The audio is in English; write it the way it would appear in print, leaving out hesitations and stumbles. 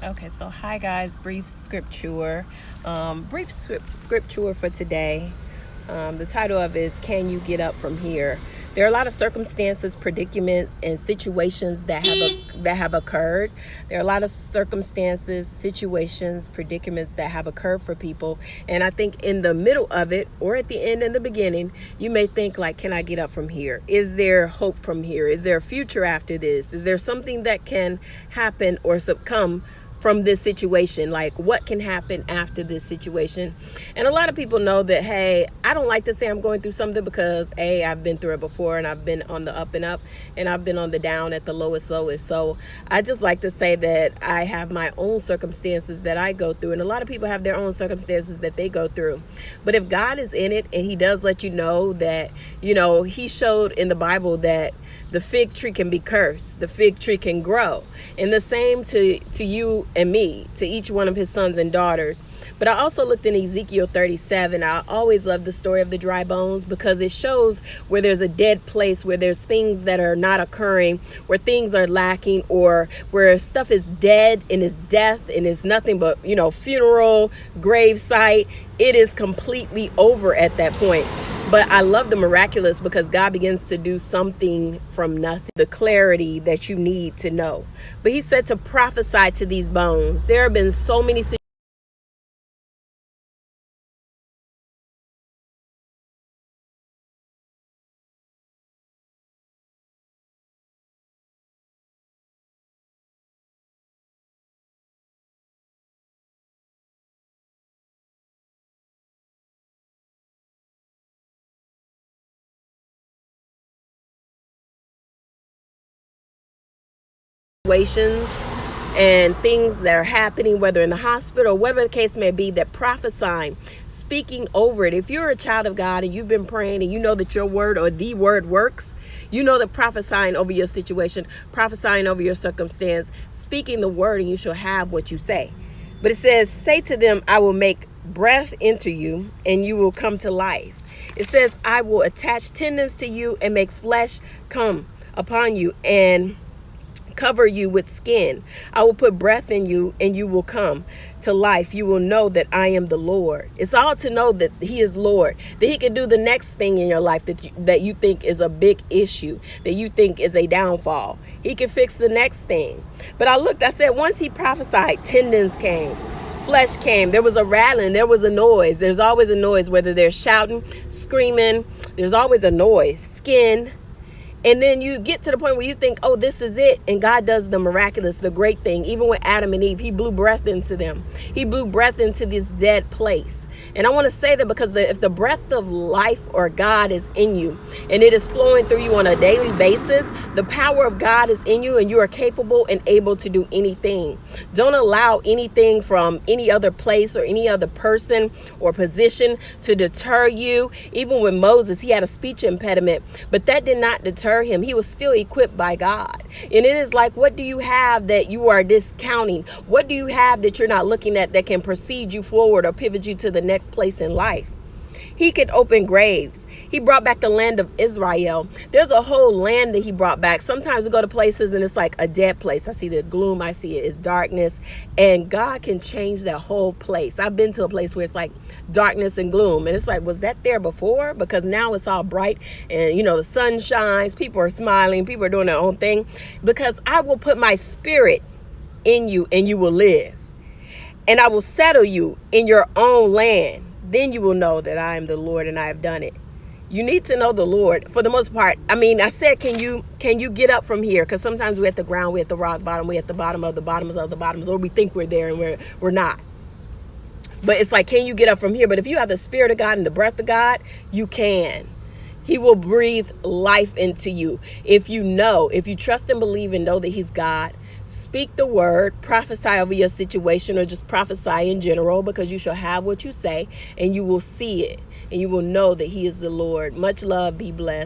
Okay, so hi guys, brief scripture. Scripture for today. The title of it is Can You Get Up From Here? There are a lot of circumstances, predicaments, and situations that have occurred. There are a lot of circumstances, situations, predicaments that have occurred for people. And I think in the middle of it, or at the end and the beginning, you may think like, can I get up from here? Is there hope from here? Is there a future after this? Is there something that can happen or succumb from this situation? Like, what can happen after this situation? And a lot of people know that, hey, I don't like to say I'm going through something because I've been through it before, and I've been on the up and up, and I've been on the down at the lowest. So I just like to say that I have my own circumstances that I go through, and a lot of people have their own circumstances that they go through. But if God is in it, and he does let you know that, he showed in the Bible that the fig tree can be cursed, the fig tree can grow, and the same to you and me, to each one of his sons and daughters. But I also looked in Ezekiel 37. I always love the story of the dry bones because it shows where there's a dead place, where there's things that are not occurring, where things are lacking, or where stuff is dead and is death and is nothing but, funeral, grave site. It is completely over at that point. But I love the miraculous because God begins to do something from nothing, the clarity that you need to know. But he said to prophesy to these bones. There have been so many situations and things that are happening, whether in the hospital or whatever the case may be, that prophesying, speaking over it. If you're a child of God and you've been praying and you know that your word or the word works, you know that prophesying over your situation, prophesying over your circumstance, speaking the word, and you shall have what you say. But it says, say to them, I will make breath into you and you will come to life. It says, I will attach tendons to you and make flesh come upon you and cover you with skin. I will put breath in you and you will come to life. You will know that I am the Lord. It's all to know that he is Lord, that he can do the next thing in your life that you think is a big issue, that you think is a downfall. He can fix the next thing. But I said, once he prophesied, tendons came. Flesh came. There was a rattling. There was a noise. There's always a noise, whether they're shouting, screaming. There's always a noise. Skin. And then you get to the point where you think, oh, this is it. And God does the miraculous, the great thing. Even with Adam and Eve, he blew breath into them. He blew breath into this dead place. And I want to say that because if the breath of life or God is in you and it is flowing through you on a daily basis, the power of God is in you and you are capable and able to do anything. Don't allow anything from any other place or any other person or position to deter you. Even with Moses, he had a speech impediment, but that did not deter him. He was still equipped by God. And it is like, what do you have that you are discounting? What do you have that you're not looking at that can proceed you forward or pivot you to the next place in life? He could open graves. He brought back the land of Israel. There's a whole land that he brought back. Sometimes we go to places and it's like a dead place. I see the gloom. I see it's darkness. And God can change that whole place. I've been to a place where it's like darkness and gloom. And it's like, was that there before? Because now it's all bright and, the sun shines. People are smiling. People are doing their own thing. Because I will put my spirit in you and you will live. And I will settle you in your own land. Then you will know that I am the Lord and I have done it. You need to know the Lord for the most part. I said, can you get up from here? Because sometimes we're at the ground, we're at the rock bottom, we're at the bottom of the bottoms of the bottoms, or we think we're there and we're not. But it's like, can you get up from here? But if you have the Spirit of God and the breath of God, you can. He will breathe life into you. If you trust and believe and know that he's God, speak the word, prophesy over your situation, or just prophesy in general, because you shall have what you say and you will see it and you will know that he is the Lord. Much love. Be blessed.